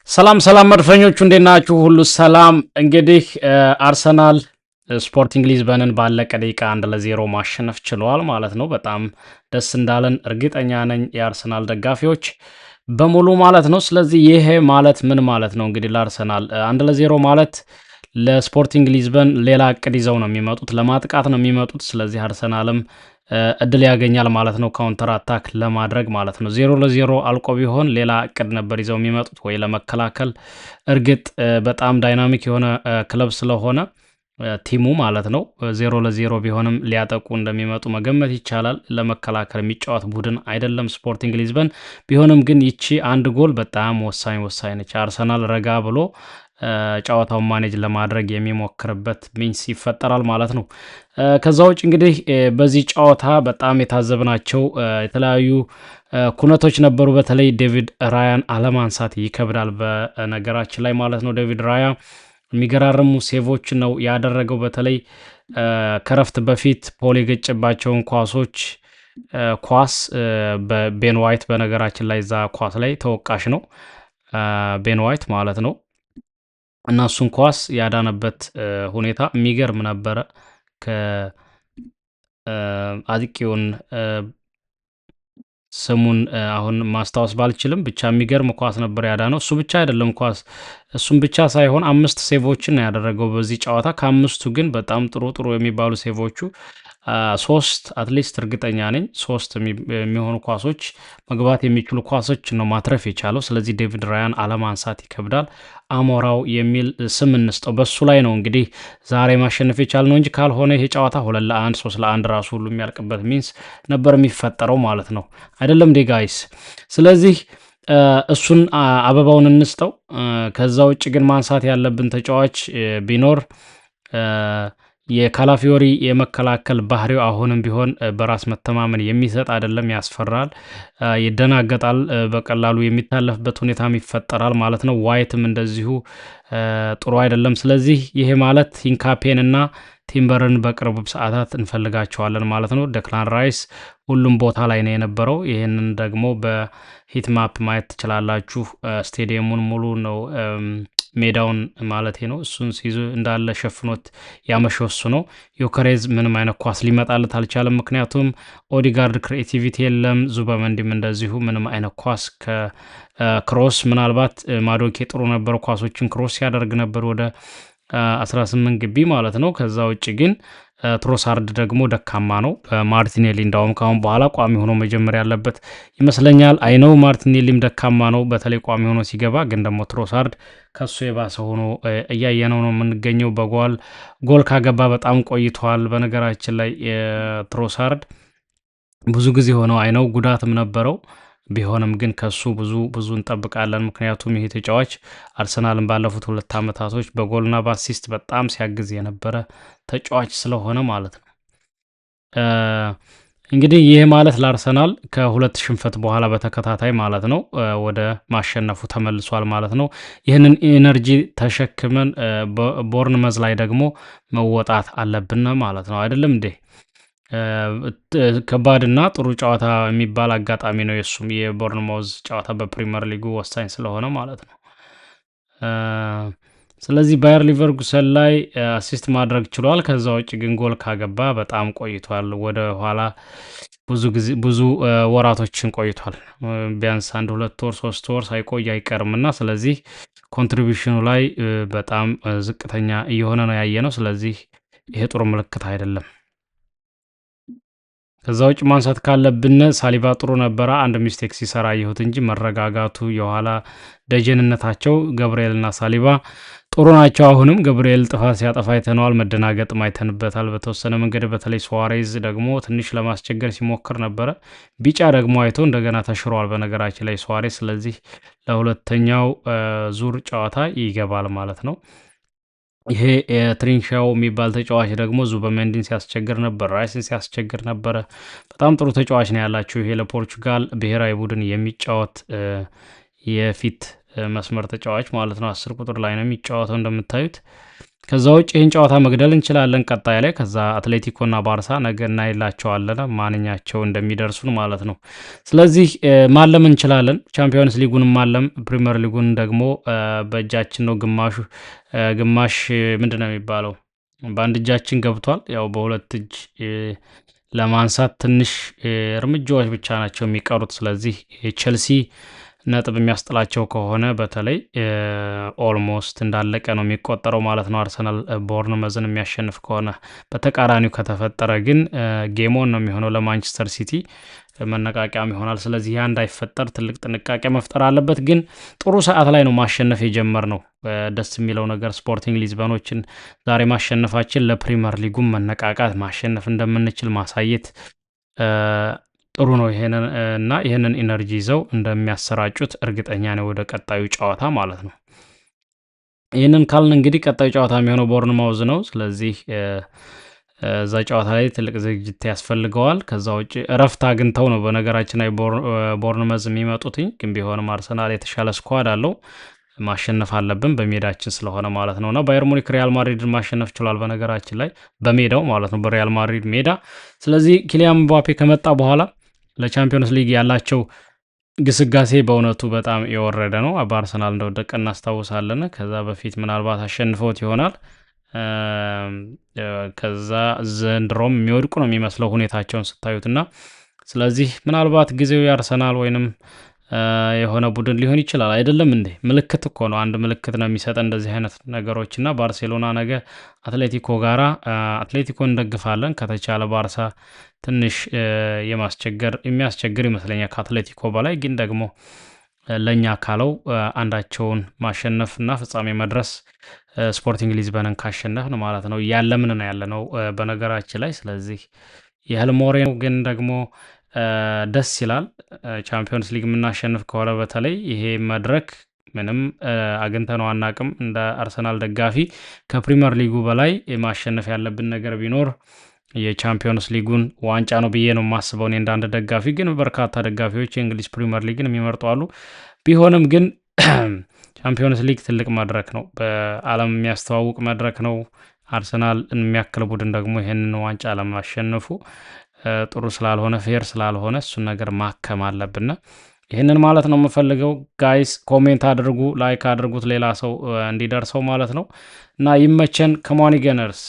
ሰላም ሰላም መድፈኞቹ እንዴት ናችሁ? ሁሉ ሰላም። እንግዲህ አርሰናል ስፖርቲንግ ሊዝበንን ባለቀ ደቂቃ 1-0 ማሸነፍ ችለዋል ማለት ነው። በጣም ደስ እንዳለን እርግጠኛ ነኝ የአርሰናል ደጋፊዎች በሙሉ ማለት ነው። ስለዚህ ይሄ ማለት ምን ማለት ነው? እንግዲህ ለአርሰናል 1-0 ማለት ለስፖርቲንግ ሊዝበን ሌላ እቅድ ይዘው ነው የሚመጡት፣ ለማጥቃት ነው የሚመጡት። ስለዚህ አርሰናልም እድል ያገኛል ማለት ነው፣ ካውንተር አታክ ለማድረግ ማለት ነው። 0-0 አልቆ ቢሆን ሌላ እቅድ ነበር ይዘው የሚመጡት፣ ወይ ለመከላከል። እርግጥ በጣም ዳይናሚክ የሆነ ክለብ ስለሆነ ቲሙ ማለት ነው 0-0 ቢሆንም ሊያጠቁ እንደሚመጡ መገመት ይቻላል። ለመከላከል የሚጫወት ቡድን አይደለም ስፖርቲንግ ሊዝበን። ቢሆንም ግን ይቺ አንድ ጎል በጣም ወሳኝ ነች። አርሰናል ረጋ ብሎ ጨዋታውን ማኔጅ ለማድረግ የሚሞክርበት ሚንስ ይፈጠራል ማለት ነው። ከዛ ውጭ እንግዲህ በዚህ ጨዋታ በጣም የታዘብናቸው የተለያዩ ኩነቶች ነበሩ። በተለይ ዴቪድ ራያን አለማንሳት ይከብዳል በነገራችን ላይ ማለት ነው። ዴቪድ ራያ የሚገራርሙ ሴቮች ነው ያደረገው። በተለይ ከረፍት በፊት ፖል የገጨባቸውን ኳስ በቤን ዋይት፣ በነገራችን ላይ እዛ ኳስ ላይ ተወቃሽ ነው ቤን ዋይት ማለት ነው። እና እሱን ኳስ ያዳነበት ሁኔታ የሚገርም ነበረ። ከአጥቂውን ስሙን አሁን ማስታወስ ባልችልም ብቻ የሚገርም ኳስ ነበር ያዳነው። እሱ ብቻ አይደለም እሱም ብቻ ሳይሆን 5 ሴቮችን ያደረገው በዚህ ጨዋታ። ከ5ቱ ግን በጣም ጥሩ የሚባሉ ሴቮቹ 3 አትሊስት እርግጠኛ ነኝ 3 የሚሆኑ ኳሶች መግባት የሚችሉ ኳሶች ነው ማትረፍ የቻለው። ስለዚህ ዴቪድ ራያን አለማንሳት ይከብዳል። አሞራው የሚል ስም እንስጠው። በሱ ላይ ነው እንግዲህ ዛሬ ማሸነፍ የቻልነው እንጂ ካልሆነ ይሄ ጨዋታ 2-1 3-1 ራሱ ሁሉ የሚያልቅበት ሚንስ ነበር የሚፈጠረው ማለት ነው። አይደለም ዴ ጋይስ? ስለዚህ እሱን አበባውን እንስጠው። ከዛ ውጭ ግን ማንሳት ያለብን ተጫዋች ቢኖር የካላፊዮሪ የመከላከል ባህሪው አሁንም ቢሆን በራስ መተማመን የሚሰጥ አይደለም። ያስፈራል፣ ይደናገጣል፣ በቀላሉ የሚታለፍበት ሁኔታም ይፈጠራል ማለት ነው። ዋይትም እንደዚሁ ጥሩ አይደለም። ስለዚህ ይሄ ማለት ሂንካፔን እና ቲምበርን በቅርብ ሰዓታት እንፈልጋቸዋለን ማለት ነው። ደክላን ራይስ ሁሉም ቦታ ላይ ነው የነበረው። ይህንን ደግሞ በሂት ማፕ ማየት ትችላላችሁ። ስቴዲየሙን ሙሉ ነው ሜዳውን ማለት ነው። እሱን ሲይዙ እንዳለ ሸፍኖት ያመሸው እሱ ነው። ዮከሬዝ ምንም አይነት ኳስ ሊመጣለት አልቻለም፣ ምክንያቱም ኦዲጋርድ ክሬቲቪቲ የለም። ዙበመንዲም እንደዚሁ ምንም አይነት ኳስ ከክሮስ ምናልባት ማዶኬ ጥሩ ነበር፣ ኳሶችን ክሮስ ያደርግ ነበር ወደ 18 ግቢ ማለት ነው። ከዛ ውጭ ግን ትሮሳርድ ደግሞ ደካማ ነው። ማርቲኔሊ እንዳውም ካሁን በኋላ ቋሚ ሆኖ መጀመር ያለበት ይመስለኛል። አይነው ማርቲኔሊም ደካማ ነው በተለይ ቋሚ ሆኖ ሲገባ፣ ግን ደግሞ ትሮሳርድ ከሱ የባሰ ሆኖ እያየነው ነው የምንገኘው። ጎል ካገባ በጣም ቆይቷል። በነገራችን ላይ ትሮሳርድ ብዙ ጊዜ ሆነው አይነው ጉዳትም ነበረው። ቢሆንም ግን ከሱ ብዙ እንጠብቃለን። ምክንያቱም ይሄ ተጫዋች አርሰናልን ባለፉት 2 ዓመታቶች በጎልና በአሲስት በጣም ሲያግዝ የነበረ ተጫዋች ስለሆነ ማለት ነው። እንግዲህ ይህ ማለት ለአርሰናል ከ2 ሽንፈት በኋላ በተከታታይ ማለት ነው ወደ ማሸነፉ ተመልሷል ማለት ነው። ይህንን ኢነርጂ ተሸክመን ቦርንመዝ ላይ ደግሞ መወጣት አለብን ማለት ነው። አይደለም እንዴ? ከባድና ጥሩ ጨዋታ የሚባል አጋጣሚ ነው የሱም የቦርንማውዝ ጨዋታ በፕሪሚየር ሊጉ ወሳኝ ስለሆነ ማለት ነው። ስለዚህ ባየር ሊቨርኩሰን ላይ አሲስት ማድረግ ችሏል። ከዛ ውጭ ግን ጎል ካገባ በጣም ቆይቷል። ወደ ኋላ ብዙ ወራቶችን ቆይቷል። ቢያንስ 1 2 ወር 3 ወር ሳይቆይ አይቀርምና ስለዚህ ኮንትሪቢሽኑ ላይ በጣም ዝቅተኛ እየሆነ ነው ያየ ነው። ስለዚህ ይሄ ጥሩ ምልክት አይደለም። ከዛ ውጭ ማንሳት ካለብን ሳሊባ ጥሩ ነበረ፣ አንድ ሚስቴክ ሲሰራ ይሁት እንጂ መረጋጋቱ፣ የኋላ ደጀንነታቸው ገብርኤልና ሳሊባ ጥሩ ናቸው። አሁንም ገብርኤል ጥፋት ሲያጠፋ አይተነዋል፣ መደናገጥም አይተንበታል በተወሰነ መንገድ። በተለይ ሱዋሬዝ ደግሞ ትንሽ ለማስቸገር ሲሞክር ነበረ። ቢጫ ደግሞ አይቶ እንደገና ተሽሯል በነገራችን ላይ ሱዋሬዝ። ስለዚህ ለሁለተኛው ዙር ጨዋታ ይገባል ማለት ነው። ይሄ የትሪንሻው የሚባል ተጫዋች ደግሞ ዙበመንዲን ሲያስቸግር ነበር፣ ራይስን ሲያስቸግር ነበረ። በጣም ጥሩ ተጫዋች ነው ያላቸው። ይሄ ለፖርቹጋል ብሔራዊ ቡድን የሚጫወት የፊት መስመር ተጫዋች ማለት ነው። 10 ቁጥር ላይ ነው የሚጫወተው እንደምታዩት። ከዛ ውጭ ይህን ጨዋታ መግደል እንችላለን ቀጣይ ላይ። ከዛ አትሌቲኮና ባርሳ ነገ እናይላቸዋለን ማንኛቸው እንደሚደርሱን ማለት ነው። ስለዚህ ማለም እንችላለን። ቻምፒዮንስ ሊጉን ማለም፣ ፕሪሚየር ሊጉን ደግሞ በእጃችን ነው። ግማሽ ምንድን ነው የሚባለው በአንድ እጃችን ገብቷል። ያው በሁለት እጅ ለማንሳት ትንሽ እርምጃዎች ብቻ ናቸው የሚቀሩት። ስለዚህ ቼልሲ ነጥብ የሚያስጥላቸው ከሆነ በተለይ ኦልሞስት እንዳለቀ ነው የሚቆጠረው ማለት ነው። አርሰናል ቦርንመዝን የሚያሸንፍ ከሆነ በተቃራኒው ከተፈጠረ ግን ጌሞን ነው የሚሆነው ለማንቸስተር ሲቲ መነቃቂያም ይሆናል። ስለዚህ ያ እንዳይፈጠር ትልቅ ጥንቃቄ መፍጠር አለበት። ግን ጥሩ ሰዓት ላይ ነው ማሸነፍ የጀመርነው። ደስ የሚለው ነገር ስፖርቲንግ ሊዝበኖችን ዛሬ ማሸነፋችን ለፕሪሚየር ሊጉም መነቃቃት ማሸነፍ እንደምንችል ማሳየት ጥሩ ነው። ይህንን ኢነርጂ ይዘው እንደሚያሰራጩት እርግጠኛ ነው ወደ ቀጣዩ ጨዋታ ማለት ነው። ይህንን ካልን እንግዲህ ቀጣዩ ጨዋታ የሚሆነው ቦርንማውዝ ነው። ስለዚህ እዛ ጨዋታ ላይ ትልቅ ዝግጅት ያስፈልገዋል። ከዛ ውጭ እረፍት አግኝተው ነው በነገራችን ላይ ቦርንመዝ የሚመጡትኝ። ግን ቢሆንም አርሰናል የተሻለ ስኳድ አለው፣ ማሸነፍ አለብን በሜዳችን ስለሆነ ማለት ነው። እና ባየር ሙኒክ ሪያል ማድሪድን ማሸነፍ ችሏል በነገራችን ላይ በሜዳው ማለት ነው፣ በሪያል ማድሪድ ሜዳ። ስለዚህ ኪሊያን ምባፔ ከመጣ በኋላ ለቻምፒዮንስ ሊግ ያላቸው ግስጋሴ በእውነቱ በጣም የወረደ ነው። በአርሰናል እንደወደቀ እናስታውሳለን። ከዛ በፊት ምናልባት አሸንፈውት ይሆናል። ከዛ ዘንድሮም የሚወድቁ ነው የሚመስለው ሁኔታቸውን ስታዩትና፣ ስለዚህ ምናልባት ጊዜው የአርሰናል ወይንም የሆነ ቡድን ሊሆን ይችላል። አይደለም እንዴ? ምልክት እኮ ነው፣ አንድ ምልክት ነው የሚሰጠ እንደዚህ አይነት ነገሮች። እና ባርሴሎና ነገ አትሌቲኮ ጋራ አትሌቲኮ እንደግፋለን። ከተቻለ ባርሳ ትንሽ የሚያስቸግር ይመስለኛል ከአትሌቲኮ በላይ። ግን ደግሞ ለእኛ ካለው አንዳቸውን ማሸነፍና ፍጻሜ መድረስ ስፖርቲንግ ሊዝበንን ካሸነፍን ማለት ነው ያለምን ነው ያለ ነው በነገራችን ላይ። ስለዚህ የህልም ወሬ ነው፣ ግን ደግሞ ደስ ይላል። ቻምፒዮንስ ሊግ የምናሸንፍ ከሆነ በተለይ ይሄ መድረክ ምንም አግኝተነው አናቅም። እንደ አርሰናል ደጋፊ ከፕሪሚየር ሊጉ በላይ ማሸነፍ ያለብን ነገር ቢኖር የቻምፒዮንስ ሊጉን ዋንጫ ነው ብዬ ነው የማስበው እኔ እንደ አንድ ደጋፊ። ግን በርካታ ደጋፊዎች የእንግሊዝ ፕሪሚየር ሊግን የሚመርጡ አሉ። ቢሆንም ግን ቻምፒዮንስ ሊግ ትልቅ መድረክ ነው፣ በዓለም የሚያስተዋውቅ መድረክ ነው። አርሰናል የሚያክል ቡድን ደግሞ ይህንን ዋንጫ ለማሸነፉ ጥሩ ስላልሆነ ፌር ስላልሆነ እሱን ነገር ማከም አለብን። ይህንን ማለት ነው የምፈልገው። ጋይስ ኮሜንት አድርጉ፣ ላይክ አድርጉት ሌላ ሰው እንዲደርሰው ማለት ነው። እና ይመቸን። ከሞኒ ገነርስ